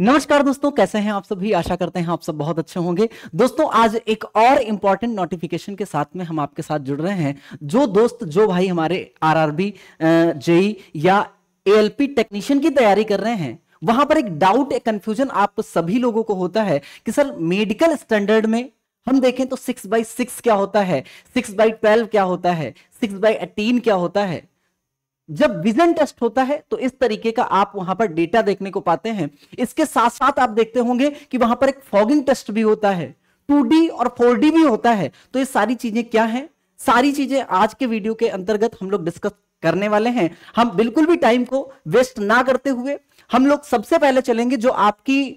नमस्कार दोस्तों, कैसे हैं आप सभी। आशा करते हैं आप सब बहुत अच्छे होंगे। दोस्तों आज एक और इंपॉर्टेंट नोटिफिकेशन के साथ में हम आपके साथ जुड़ रहे हैं। जो दोस्त जो भाई हमारे आरआरबी जेई या एएलपी टेक्नीशियन की तैयारी कर रहे हैं, वहां पर एक डाउट, एक कंफ्यूजन आप सभी लोगों को होता है कि सर मेडिकल स्टैंडर्ड में हम देखें तो 6/6 क्या होता है, 6/12 क्या होता है, 6/18 क्या होता है। जब विजन टेस्ट होता है तो इस तरीके का आप वहां पर डेटा देखने को पाते हैं। इसके साथ साथ आप देखते होंगे कि वहां पर एक फॉगिंग टेस्ट भी होता है, 2D और 4D भी होता है। तो ये सारी चीजें क्या हैं, सारी चीजें आज के वीडियो के अंतर्गत हम लोग डिस्कस करने वाले हैं। हम बिल्कुल भी टाइम को वेस्ट ना करते हुए हम लोग सबसे पहले चलेंगे जो आपकी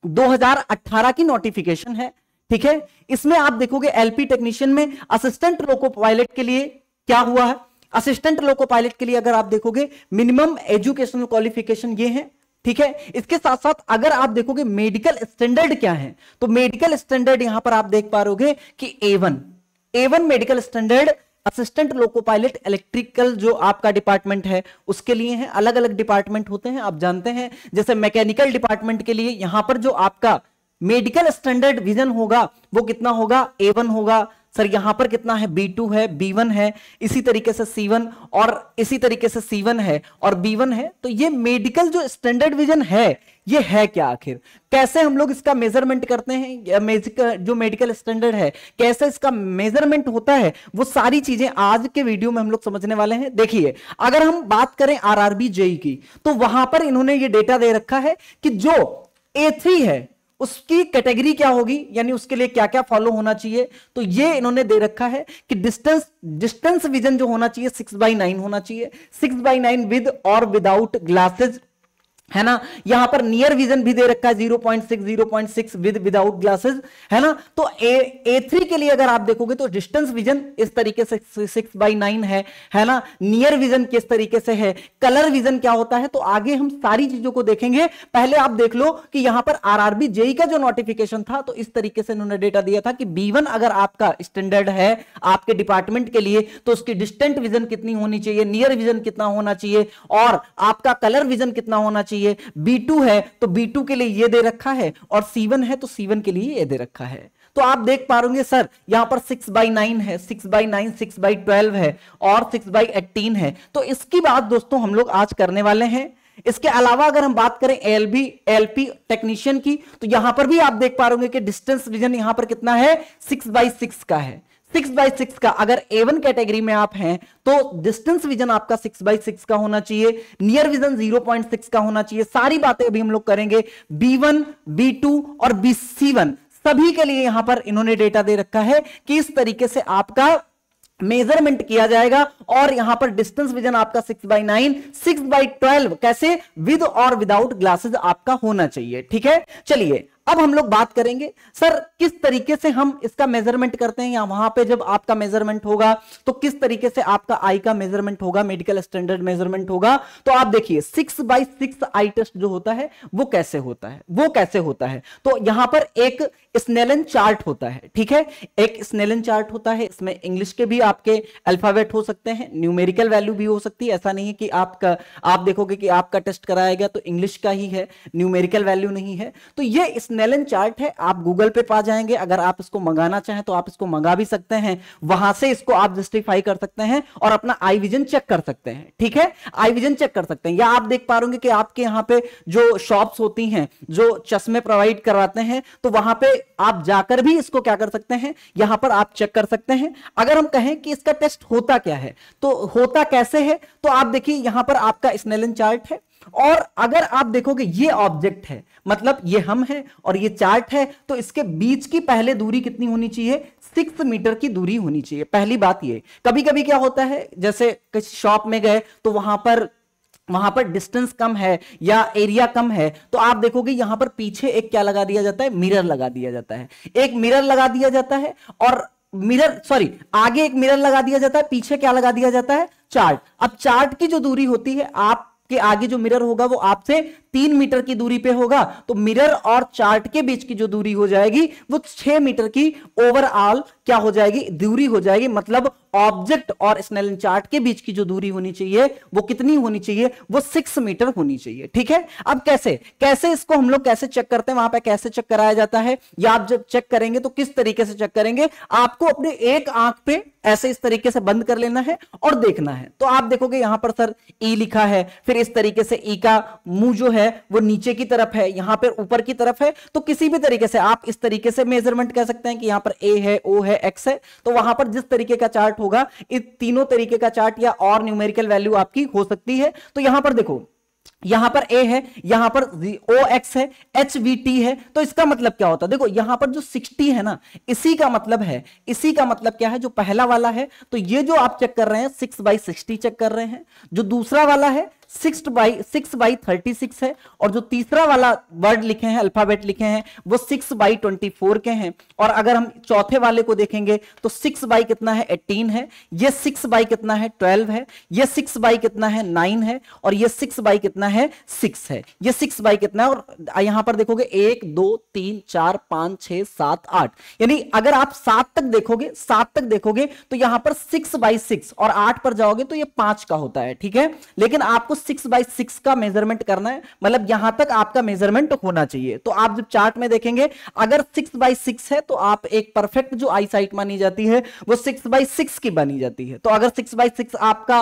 2018 की नोटिफिकेशन है, ठीक है। इसमें आप देखोगे एलपी टेक्नीशियन में असिस्टेंट लोको पायलट के लिए क्या हुआ है। असिस्टेंट लोको पायलट के लिए अगर आप देखोगे मिनिमम एजुकेशनल क्वालिफिकेशन ये है, ठीक है। इसके साथ साथ अगर आप देखोगे मेडिकल स्टैंडर्ड क्या है, तो मेडिकल स्टैंडर्ड यहां पर आप देख पा रहे कि A1 medical standard assistant loco pilot electrical जो आपका डिपार्टमेंट है उसके लिए है। अलग अलग डिपार्टमेंट होते हैं, आप जानते हैं। जैसे मैकेनिकल डिपार्टमेंट के लिए यहां पर जो आपका मेडिकल स्टैंडर्ड विजन होगा वो कितना होगा, A1 होगा। सर यहां पर कितना है, B2 है, B1 है, इसी तरीके से C1 और इसी तरीके से C1 है और B1 है। तो ये मेडिकल जो स्टैंडर्ड विजन है ये है क्या, आखिर कैसे हम लोग इसका मेजरमेंट करते हैं, जो मेडिकल स्टैंडर्ड है कैसे इसका मेजरमेंट होता है, वो सारी चीजें आज के वीडियो में हम लोग समझने वाले हैं। देखिए अगर हम बात करें आरआरबी जेई की, तो वहां पर इन्होंने ये डेटा दे रखा है कि जो A3 है उसकी कैटेगरी क्या होगी, यानी उसके लिए क्या क्या फॉलो होना चाहिए। तो ये इन्होंने दे रखा है कि डिस्टेंस विजन जो होना चाहिए 6/9 होना चाहिए, 6/9 विद और विदाउट ग्लासेस, है ना। यहां पर नियर विजन भी दे रखा है 0.6 विद विदाउट ग्लासेस, है ना। तो A3 के लिए अगर आप देखोगे तो डिस्टेंस विजन इस तरीके से 6/9 है ना। नियर विजन किस तरीके से है, कलर विजन क्या होता है, तो आगे हम सारी चीजों को देखेंगे। पहले आप देख लो कि यहां पर आरआरबी जेई का जो नोटिफिकेशन था तो इस तरीके से इन्होंने डेटा दिया था कि B1 अगर आपका स्टैंडर्ड है आपके डिपार्टमेंट के लिए तो उसकी डिस्टेंट विजन कितनी होनी चाहिए, नियर विजन कितना होना चाहिए और आपका कलर विजन कितना होना चाहिए। B2 है तो B2 के लिए ये दे रखा है और C1 है तो C1 के लिए ये दे रखा है। तो आप देख पा रहे सर यहां पर 6/9 है, 6/9, 6/12 है और 6/18 है। तो इसकी बात दोस्तों हम लोग आज करने वाले हैं। इसके अलावा अगर हम बात करें एलपी टेक्नीशियन की, तो यहां पर भी आप देख पा रहे कि डिस्टेंस विजन यहां पर कितना है, 6/6 का है। 6/6 का अगर A1 कैटेगरी में आप हैं तो डिस्टेंस विजन आपका 6/6 का होना चाहिए, नियर विजन 0.6 का होना चाहिए। सारी बातें अभी हम लोग करेंगे। B1, B2 और C1 सभी के लिए यहां पर इन्होंने डेटा दे रखा है कि इस तरीके से आपका मेजरमेंट किया जाएगा। और यहां पर डिस्टेंस विजन आपका 6/9, 6/12 कैसे, विद और विदाउट ग्लासेस आपका होना चाहिए, ठीक है। चलिए अब हम लोग बात करेंगे सर किस तरीके से हम इसका मेजरमेंट करते हैं, या वहां पे जब आपका मेजरमेंट होगा तो किस तरीके से आपका आई का मेजरमेंट होगा, मेडिकल स्टैंडर्ड मेजरमेंट होगा। तो आप देखिए 6/6 आई टेस्ट जो होता है वो कैसे होता है, तो यहां पर एक स्नेलन चार्ट होता है, ठीक है। एक स्नेलन चार्ट होता है, इसमें इंग्लिश के भी आपके अल्फाबेट हो सकते हैं, न्यूमेरिकल वैल्यू भी हो सकती है। ऐसा नहीं है कि आप देखोगे कि आपका टेस्ट कराया गया तो इंग्लिश का ही है, न्यूमेरिकल वैल्यू नहीं है। तो ये स्नेलन चार्ट है, आप गूगल पे पा जाएंगे। अगर आप इसको मंगाना चाहें तो आप इसको मंगा भी सकते हैं, वहां से इसको आप जस्टिफाई कर सकते हैं और अपना आई विजन चेक कर सकते हैं, ठीक है। आई विजन चेक कर सकते हैं, या आप देख पा रहे कि आपके यहां पे जो शॉप्स होती हैं जो चश्मे प्रोवाइड करवाते हैं तो वहां पे आप जाकर भी इसको क्या कर सकते हैं, यहां पर आप चेक कर सकते हैं। अगर हम कहें कि इसका टेस्ट होता क्या है तो होता कैसे है, तो आप देखिए यहां पर आपका स्नेलन चार्ट है और अगर आप देखोगे ये ऑब्जेक्ट है, मतलब ये हम है और ये चार्ट है, तो इसके बीच की पहले दूरी कितनी होनी चाहिए, 6 मीटर की दूरी होनी चाहिए। पहली बात ये, कभी कभी क्या होता है जैसे किसी शॉप में गए तो वहां पर डिस्टेंस कम है या एरिया कम है, तो आप देखोगे यहां पर पीछे एक क्या लगा दिया जाता है, मिरर लगा दिया जाता है। एक मिरर लगा दिया जाता है और आगे एक मिरर लगा दिया जाता है, पीछे क्या लगा दिया जाता है, चार्ट। अब चार्ट की जो दूरी होती है, आप के आगे जो मिरर होगा वो आपसे 3 मीटर की दूरी पे होगा तो मिरर और चार्ट के बीच की जो दूरी हो जाएगी वो 6 मीटर की ओवरऑल क्या हो जाएगी, दूरी हो जाएगी। मतलब ऑब्जेक्ट और स्नेलन चार्ट के बीच की जो दूरी होनी चाहिए वो कितनी होनी चाहिए, वो 6 मीटर होनी चाहिए। ठीक है, अब कैसे इसको हम लोग कैसे चेक करते हैं, वहां पे कैसे चेक कराया जाता है, या आप जब चेक करेंगे तो किस तरीके से चेक करेंगे, आपको अपने एक आंख पे ऐसे इस तरीके से बंद कर लेना है और देखना है। तो आप देखोगे यहां पर सर ई लिखा है, फिर इस तरीके से ई का मुंह जो है वो नीचे की तरफ है, यहां पर ऊपर की तरफ है। तो किसी भी तरीके से आप इस तरीके से मेजरमेंट कर सकते हैं कि यहां पर ए है, ओ है, एक्स है। तो वहां पर जिस तरीके का चार्ट होगा, इन तीनों तरीके का चार्ट या और न्यूमेरिकल वैल्यू आपकी हो सकती है। तो यहां पर देखो, यहां पर ए है, यहां पर ओ एक्स है, एच वी टी है। तो इसका मतलब क्या होता है, देखो यहां पर जो 60 है ना, इसी का मतलब क्या है, जो पहला वाला है तो ये जो आप चेक कर रहे हैं 6/60 चेक कर रहे हैं। जो दूसरा वाला है 6/36 है, और जो तीसरा वाला वर्ड लिखे हैं, अल्फाबेट लिखे हैं, वो 6/24 के हैं। और अगर हम चौथे वाले को देखेंगे तो 6 कितना है, 18 है, ये 6 कितना है, 12 है, ये 6 कितना है, 9 है, और ये 6 कितना है, 6 है, ये 6 कितना है। और यहां पर देखोगे 1 2 3 4 5 6 7 8, यानी अगर आप 7 तक देखोगे तो यहां पर 6/6, और 8 पर जाओगे तो ये 5 का होता है। ठीक है, लेकिन आपको 6/6 का मेजरमेंट करना है, मतलब यहां तक आपका मेजरमेंट होना चाहिए। तो आप जब चार्ट में देखेंगे अगर 6/6 है तो आप एक परफेक्ट जो आई साइट मानी जाती है वो 6/6 की बनी जाती है। तो अगर 6/6 आपका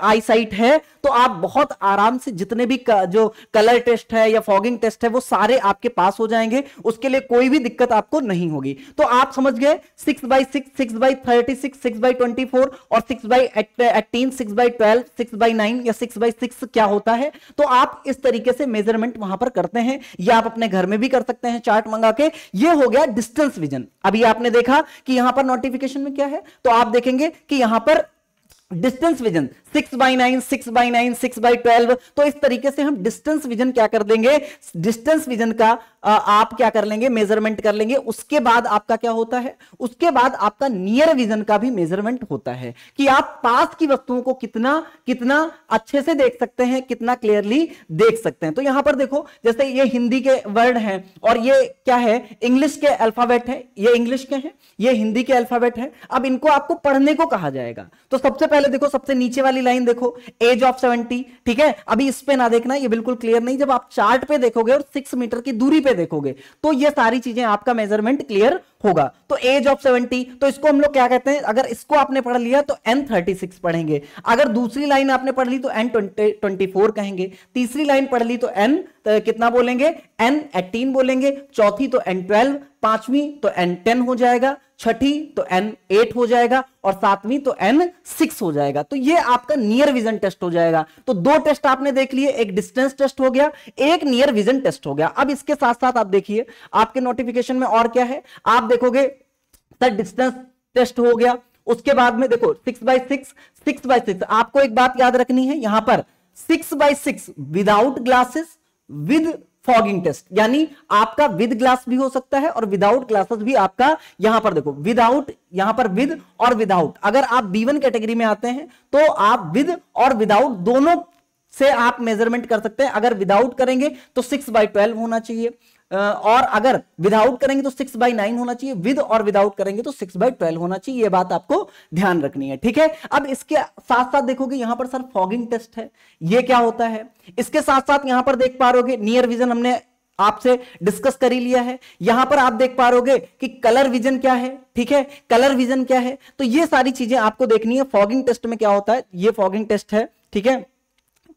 आई साइट है तो आप बहुत आराम से जितने भी जो कलर टेस्ट है या फॉगिंग टेस्ट है वो सारे आपके पास हो जाएंगे, उसके लिए कोई भी दिक्कत आपको नहीं होगी। तो आप समझ गए 6/6, 6/36, 6/24 और 6/18, 6/12, 6/9 या 6/6 क्या होता है। तो आप इस तरीके से मेजरमेंट वहां पर करते हैं, या आप अपने घर में भी कर सकते हैं चार्ट मंगा के। ये हो गया डिस्टेंस विजन। अभी आपने देखा कि यहां पर नोटिफिकेशन में क्या है, तो आप देखेंगे कि यहां पर डिस्टेंस विजन 6/9, 6/9, 6/12। तो इस तरीके से हम डिस्टेंस विजन क्या कर देंगे, डिस्टेंस विजन का आप क्या कर लेंगे, मेजरमेंट कर लेंगे। उसके बाद आपका क्या होता है, उसके बाद आपका नियर विजन का भी मेजरमेंट होता है कि आप पास की वस्तुओं को कितना अच्छे से देख सकते हैं, कितना क्लियरली देख सकते हैं। तो यहां पर देखो, जैसे ये हिंदी के वर्ड हैं और ये क्या है, इंग्लिश के अल्फाबेट है, ये इंग्लिश के हैं, ये हिंदी के अल्फाबेट है। अब इनको आपको पढ़ने को कहा जाएगा। तो सबसे पहले देखो, सबसे नीचे वाली लाइन देखो, एज ऑफ 70। ठीक है, अभी इस पे ना देखना, ये बिल्कुल क्लियर नहीं। जब आप चार्ट पे देखोगे और 6 मीटर की दूरी पे देखोगे तो ये सारी चीजें आपका मेजरमेंट क्लियर होगा। तो एज ऑफ 70, तो इसको हम लोग क्या कहते हैं, अगर इसको आपने पढ़ लिया तो N36 पढ़ेंगे। अगर दूसरी लाइन आपने पढ़ ली तो N24 कहेंगे, तीसरी लाइन पढ़ ली तो N कितना बोलेंगे, N18 बोलेंगे, चौथी तो N12, पांचवी तो N10 हो जाएगा, छठी तो N8 हो जाएगा, और सातवीं तो N6 हो जाएगा। तो ये आपका नियर विजन टेस्ट हो जाएगा। तो दो टेस्ट आपने देख लिए, एक डिस्टेंस टेस्ट हो गया, एक नियर विजन टेस्ट हो गया। अब इसके साथ साथ आप देखिए आपके नोटिफिकेशन में और क्या है, आप देखोगे सर डिस्टेंस टेस्ट हो गया, उसके बाद में देखो 6/6 आपको एक बात याद रखनी है, यहां पर 6/6 without glasses with fogging test, यानी आपका विद ग्लास भी हो सकता है और विदाउट ग्लासेस भी आपका, यहां पर देखो विदाउट, यहां पर विद और विदाउट। अगर आप B1 कैटेगरी में आते हैं तो आप विद और विदाउट दोनों से आप मेजरमेंट कर सकते हैं। अगर विदाउट करेंगे तो 6/12 होना चाहिए, और अगर विदाउट करेंगे तो 6/9 होना चाहिए, विद और विदाउट करेंगे तो 6/12 होना चाहिए। ये बात आपको ध्यान रखनी है। ठीक है, अब इसके साथ साथ देखोगे यहां पर सर फॉगिंग टेस्ट है, ये क्या होता है। इसके साथ साथ यहां पर देख पा रहोगे नियर विजन हमने आपसे डिस्कस कर ही लिया है। यहां पर आप देख पा रहोगे कि कलर विजन क्या है। ठीक है, कलर विजन क्या है, तो ये सारी चीजें आपको देखनी है। फॉगिंग टेस्ट में क्या होता है, ये फॉगिंग टेस्ट है। ठीक है,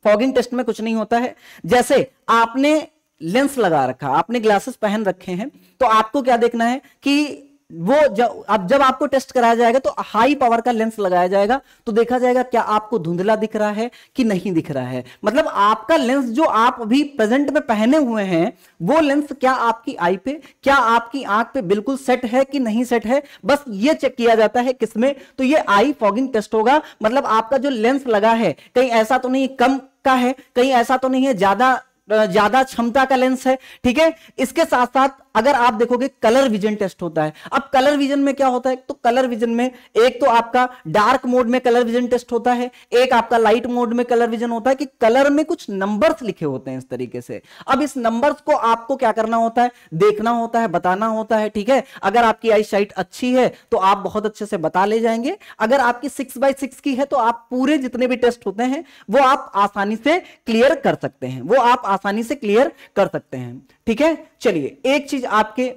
फॉगिंग टेस्ट में कुछ नहीं होता है, जैसे आपने लेंस लगा रखा, आपने ग्लासेस पहन रखे हैं, तो आपको क्या देखना है कि वो जब आपको टेस्ट कराया जाएगा तो हाई पावर का लेंस लगाया जाएगा, तो देखा जाएगा क्या आपको धुंधला दिख रहा है कि नहीं दिख रहा है। मतलब आपका लेंस जो आप अभी प्रेजेंट में पहने हुए हैं वो लेंस क्या आपकी आई पे, क्या आपकी आंख पे बिल्कुल सेट है कि नहीं सेट है, बस ये चेक किया जाता है किसमें, तो ये आई फॉगिंग टेस्ट होगा। मतलब आपका जो लेंस लगा है कहीं ऐसा तो नहीं कम का है, कहीं ऐसा तो नहीं है ज्यादा क्षमता का लेंस है। ठीक है, इसके साथ साथ अगर आप देखोगे कलर विजन टेस्ट होता है। अब कलर विजन में क्या होता है, तो कलर विजन में एक तो आपका डार्क मोड में कलर विजन टेस्ट होता है, एक आपका लाइट मोड में कलर विजन होता है कि कलर में कुछ नंबर्स लिखे होते हैं इस तरीके से। अब इस नंबर्स को आपको क्या करना होता है, देखना होता है, बताना होता है, ठीक है। अगर आपकी आई साइट अच्छी है तो आप बहुत अच्छे से बता ले जाएंगे, अगर आपकी 6x6 की है तो आप पूरे जितने भी टेस्ट होते हैं वो आप आसानी से क्लियर कर सकते हैं, वो आप आसानी से क्लियर कर सकते हैं, ठीक है। चलिए एक चीज आपके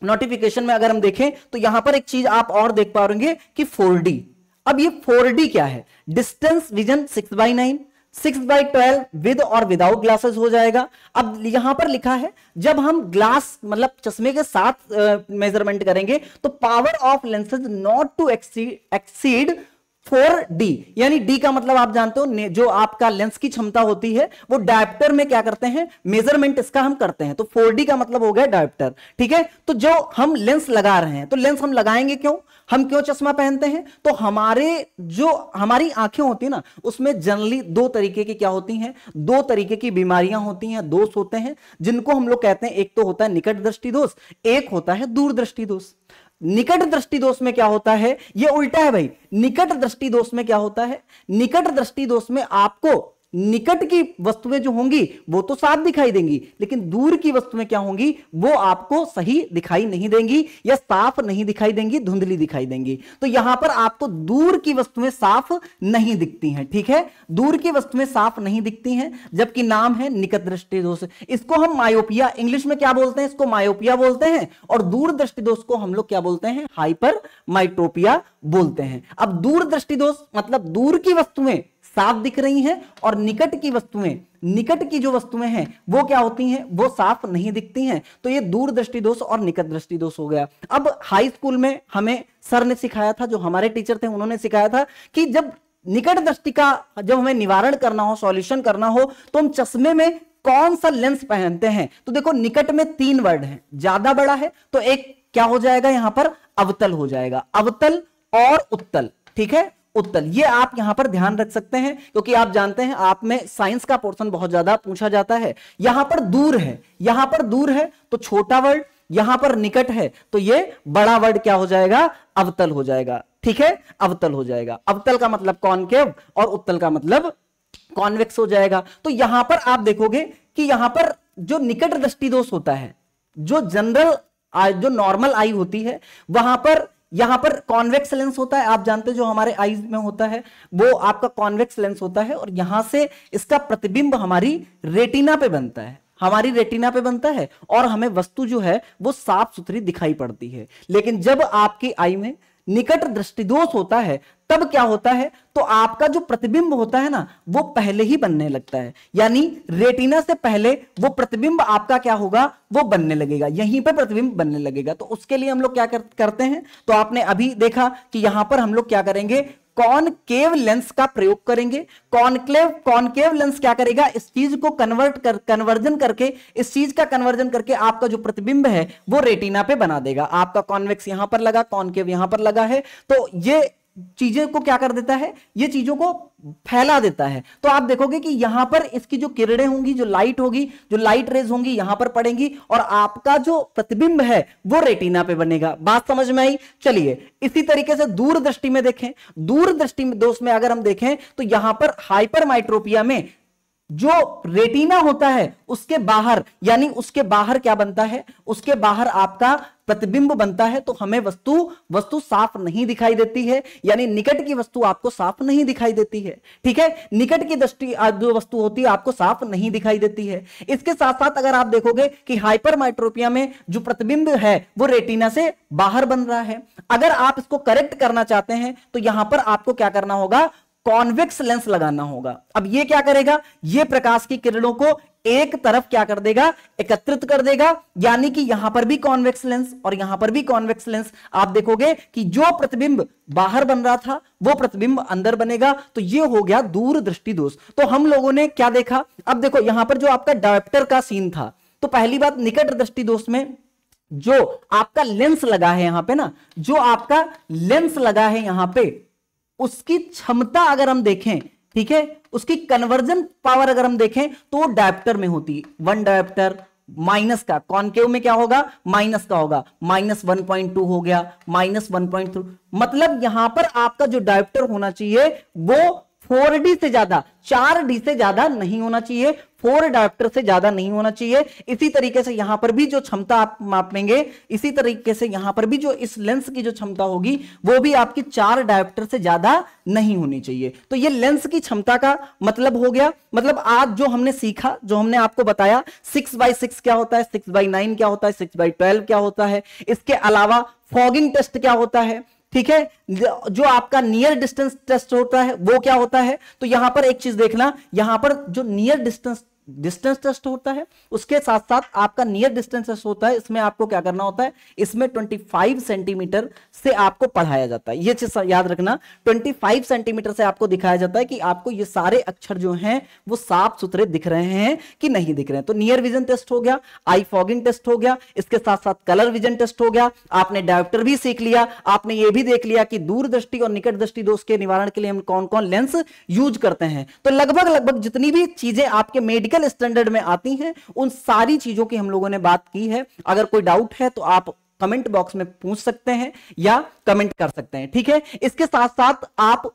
नोटिफिकेशन में अगर हम देखें तो यहां पर एक चीज आप और देख पाएंगे कि 4D। अब ये 4D क्या है, distance vision 6x9, 6x12 with और विदाउट ग्लासेस हो जाएगा। अब यहां पर लिखा है जब हम ग्लास मतलब चश्मे के साथ मेजरमेंट करेंगे तो power of lenses not to exceed 4D, यानी D का मतलब आप जानते हो जो आपका लेंस की क्षमता होती है वो डायोप्टर में क्या करते हैं, मेजरमेंट इसका हम करते हैं, तो 4D का मतलब हो गया डायोप्टर, ठीक है। तो जो हम लेंस लगा रहे हैं, तो लेंस हम लगाएंगे क्यों, हम क्यों चश्मा पहनते हैं, तो हमारी आंखें होती है ना उसमें जनरली दो तरीके की क्या होती हैं, दो तरीके की बीमारियां होती हैं, दोष होते हैं जिनको हम लोग कहते हैं, एक तो होता है निकट दृष्टि दोष, एक होता है दूर दृष्टि दोष। निकट दृष्टि दोष में क्या होता है, ये उल्टा है भाई, निकट दृष्टि दोष में क्या होता है, निकट दृष्टि दोष में आपको निकट की वस्तुएं जो होंगी वो तो साफ दिखाई देंगी, लेकिन दूर की वस्तुएं क्या होंगी वो आपको सही दिखाई नहीं देंगी या साफ नहीं दिखाई देंगी, धुंधली दिखाई देंगी। तो यहां पर आपको दूर की वस्तुएं साफ नहीं दिखती हैं, ठीक है, दूर की वस्तुएं साफ नहीं दिखती हैं, जबकि नाम है निकट दृष्टि दोष। इसको हम मायोपिया, इंग्लिश में क्या बोलते हैं, इसको मायोपिया बोलते हैं, और दूर दृष्टि दोष को हम लोग क्या बोलते हैं, हाइपर माइट्रोपिया बोलते हैं। अब दूर दृष्टि दोष मतलब दूर की वस्तुएं साफ दिख रही हैं और निकट की वस्तुएं, निकट की जो वस्तुएं हैं वो क्या होती हैं, वो साफ नहीं दिखती हैं, तो ये दूर दृष्टि दोष और निकट दृष्टि दोष हो गया। अब हाई स्कूल में हमें सर ने सिखाया था, जो हमारे टीचर थे उन्होंने सिखाया था कि जब निकट दृष्टि का जब हमें निवारण करना हो, सॉल्यूशन करना हो, तो हम चश्मे में कौन सा लेंस पहनते हैं। तो देखो निकट में 3 वर्ड है, ज्यादा बड़ा है तो एक क्या हो जाएगा, यहां पर अवतल हो जाएगा, अवतल और उत्तल, ठीक है, उत्तल। ये आप यहां पर ध्यान रख सकते हैं क्योंकि आप जानते हैं आप में साइंस का पोर्शन बहुत ज्यादा पूछा जाता है। यहां पर दूर है, यहां पर दूर है तो छोटा वर्ड, यहां पर निकट है तो ये बड़ा वर्ड क्या हो जाएगा, अवतल हो जाएगा, ठीक है, अवतल हो जाएगा। अवतल का मतलब कॉनकेव और उत्तल का मतलब कॉन्वेक्स हो जाएगा। तो यहां पर आप देखोगे कि यहां पर जो निकट दृष्टि दोष होता है, जो जनरल जो नॉर्मल आई होती है वहां पर यहां पर कॉन्वेक्स लेंस होता है, आप जानते हैं जो हमारे आईज में होता है वो आपका कॉन्वेक्स लेंस होता है, और यहां से इसका प्रतिबिंब हमारी रेटिना पे बनता है, हमारी रेटिना पे बनता है और हमें वस्तु जो है वो साफ सुथरी दिखाई पड़ती है। लेकिन जब आपकी आई में निकट दृष्टि दोष होता है तब क्या होता है, तो आपका जो प्रतिबिंब होता है ना वो पहले ही बनने लगता है, यानी रेटिना से पहले वो प्रतिबिंब आपका क्या होगा, वो बनने लगेगा, यहीं पे प्रतिबिंब बनने लगेगा। तो उसके लिए हम लोग क्या करते हैं, तो आपने अभी देखा कि यहां पर हम लोग क्या करेंगे, कॉनकेव लेंस का प्रयोग करेंगे। कॉनकेव लेंस क्या करेगा, इस चीज को कन्वर्जन करके, इस चीज का कन्वर्जन करके आपका जो प्रतिबिंब है वो रेटिना पे बना देगा। आपका कॉन्वेक्स यहां पर लगा, कॉनकेव यहां पर लगा है, तो ये चीजें को क्या कर देता है, ये चीजों को फैला देता है। तो आप देखोगे कि यहां पर इसकी जो किरणें होंगी, जो लाइट होगी, जो लाइट रेज होंगी यहां पर पड़ेंगी और आपका जो प्रतिबिंब है वो रेटिना पे बनेगा। बात समझ में आई। चलिए इसी तरीके से दूर दृष्टि में देखें, दूर दृष्टि दोष में अगर हम देखें तो यहां पर हाइपरमाइट्रोपिया में जो रेटिना होता है उसके बाहर, यानी उसके बाहर क्या बनता है, उसके बाहर आपका प्रतिबिंब बनता है, तो हमें वस्तु साफ नहीं दिखाई देती है, यानी निकट की वस्तु आपको साफ नहीं दिखाई देती है, ठीक है, निकट की दृष्टि जो वस्तु होती है आपको साफ नहीं दिखाई देती है। इसके साथ साथ अगर आप देखोगे कि हाइपरमाइट्रोपिया में जो प्रतिबिंब है वो रेटिना से बाहर बन रहा है। अगर आप इसको करेक्ट करना चाहते हैं तो यहां पर आपको क्या करना होगा, कॉन्वेक्स लेंस लगाना होगा। अब ये क्या करेगा, ये प्रकाश की किरणों को एक तरफ क्या कर देगा, एकत्रित कर देगा, यानी कि यहां पर भी कॉन्वेक्स लेंस और यहां पर भी कॉन्वेक्स लेंस। आप देखोगे कि जो प्रतिबिंब बाहर बन रहा था वो प्रतिबिंब अंदर बनेगा, तो ये हो गया दूर दृष्टि दोष। तो हम लोगों ने क्या देखा, अब देखो यहां पर जो आपका डायोप्टर का सीन था, तो पहली बात निकट दृष्टि दोष में जो आपका लेंस लगा है यहां पे ना, जो आपका लेंस लगा है यहां पे, उसकी क्षमता अगर हम देखें, ठीक है, उसकी कन्वर्जन पावर अगर हम देखें तो वो डायोप्टर में होती है। 1 डायोप्टर, माइनस का, कॉनकेव में क्या होगा, माइनस का होगा, -1.2 हो गया, -1.3, मतलब यहां पर आपका जो डायोप्टर होना चाहिए वो 4D से ज्यादा, 4D से ज्यादा नहीं होना चाहिए, 4 डायोप्टर से ज्यादा नहीं होना चाहिए। इसी तरीके से यहां पर भी जो क्षमता आप मापेंगे, इसी तरीके से यहां पर भी जो इस लेंस की जो क्षमता होगी वो भी आपकी 4 डायोप्टर से ज्यादा नहीं होनी चाहिए। तो ये लेंस की क्षमता का मतलब हो गया। मतलब आज जो हमने सीखा, जो हमने आपको बताया 6x6 क्या होता है, 6x9 क्या होता है, 6x12 क्या होता है, इसके अलावा फॉगिंग टेस्ट क्या होता है, ठीक है, जो आपका नियर डिस्टेंस टेस्ट होता है वो क्या होता है। तो यहां पर एक चीज देखना, यहां पर जो नियर डिस्टेंस टेस्ट होता है उसके साथ साथ आपका नियर डिस्टेंस टेस्ट होता है, इसमें आपको क्या करना होता है, इसमें 25 सेंटीमीटर से आपको पढ़ाया जाता है। ये चीज याद रखना, 25 सेंटीमीटर से आपको दिखाया जाता है कि आपको ये सारे अक्षर जो हैं वो साफ सुथरे दिख रहे हैं कि नहीं दिख रहे हैं। तो नियर विजन टेस्ट हो गया, आई फॉगिंग टेस्ट हो गया, इसके साथ साथ कलर विजन टेस्ट हो गया, आपने डायोप्टर भी सीख लिया, आपने ये भी देख लिया कि दूर दृष्टि और निकट दृष्टि दोष के निवारण के लिए हम कौन कौन लेंस यूज करते हैं। तो लगभग जितनी भी चीजें आपके मेडिकल स्टैंडर्ड में आती हैं उन सारी चीजों की हम लोगों ने बात की है। अगर कोई डाउट है तो आप कमेंट बॉक्स में पूछ सकते हैं या कमेंट कर सकते हैं, ठीक है। इसके साथ साथ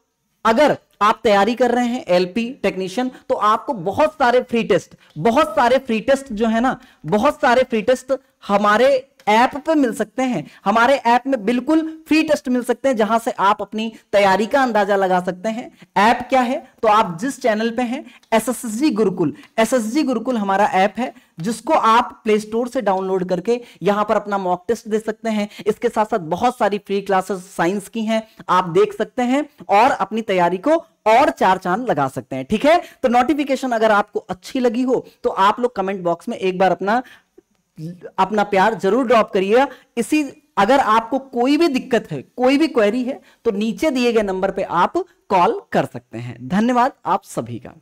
अगर आप तैयारी कर रहे हैं एलपी टेक्नीशियन तो आपको बहुत सारे फ्री टेस्ट जो है ना, बहुत सारे फ्री टेस्ट हमारे ऐप पे मिल सकते हैं। हमारे ऐप में बिल्कुल फ्री टेस्ट मिल सकते हैं जहां से आप अपनी तैयारी का अंदाजा लगा सकते हैं। ऐप क्या है, तो आप जिस चैनल पे हैं, एसएसजी गुरुकुल हमारा ऐप है जिसको आप प्ले स्टोर से डाउनलोड करके यहां पर अपना मॉक टेस्ट दे सकते हैं। इसके साथ साथ बहुत सारी फ्री क्लासेस साइंस की हैं, आप देख सकते हैं और अपनी तैयारी को और 4 चांद लगा सकते हैं, ठीक है। तो नोटिफिकेशन अगर आपको अच्छी लगी हो तो आप लोग कमेंट बॉक्स में एक बार अपना प्यार जरूर ड्रॉप करिएगा। अगर आपको कोई भी दिक्कत है, कोई भी क्वेरी है तो नीचे दिए गए नंबर पे आप कॉल कर सकते हैं। धन्यवाद आप सभी का।